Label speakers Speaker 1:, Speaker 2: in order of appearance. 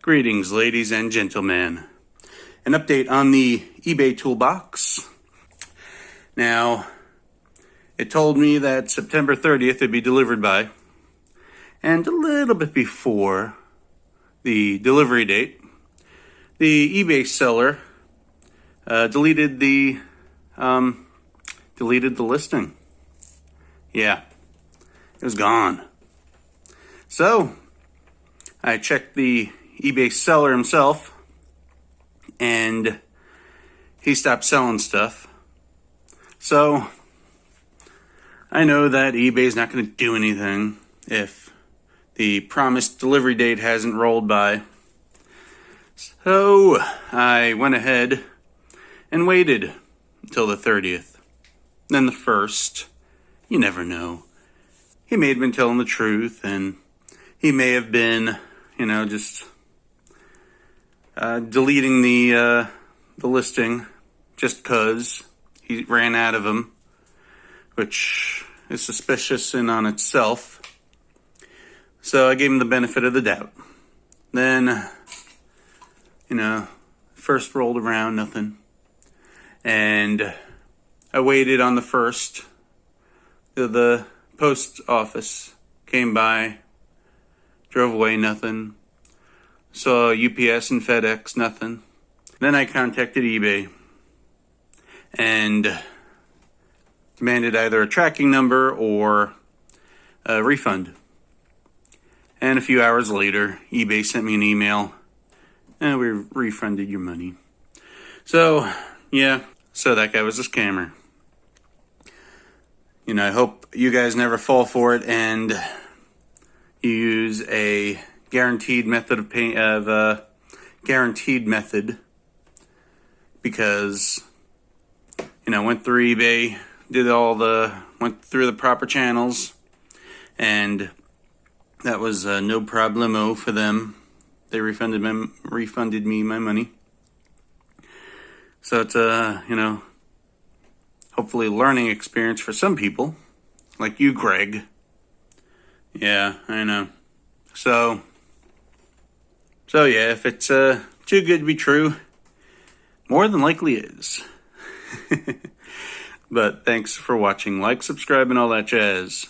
Speaker 1: Greetings, ladies and gentlemen. An update on the eBay Toolbox. Now, it told me that September 30th it'd be delivered by, and a little bit before the delivery date, the eBay seller deleted the listing. Yeah, it was gone. So I checked the eBay seller himself, and he stopped selling stuff. So I know that eBay's not going to do anything if the promised delivery date hasn't rolled by. So I went ahead and waited until the 30th. Then the 1st. You never know. He may have been telling the truth, and he may have been, just deleting the listing just because he ran out of them, which is suspicious in on itself. So I gave him the benefit of the doubt. Then, first rolled around, nothing. And I waited on the 1st. The post office came by, drove away, nothing. Saw UPS and FedEx, nothing. Then I contacted eBay and demanded either a tracking number or a refund. And a few hours later, eBay sent me an email, and we refunded your money. So, yeah, so that guy was a scammer. I hope you guys never fall for it and you use a guaranteed method of guaranteed method, because went through eBay, went through the proper channels, and that was no problemo for them. They refunded me my money. So it's hopefully a learning experience for some people, like you, Greg. Yeah, I know. So yeah, if it's too good to be true, more than likely is. But thanks for watching. Like, subscribe, and all that jazz.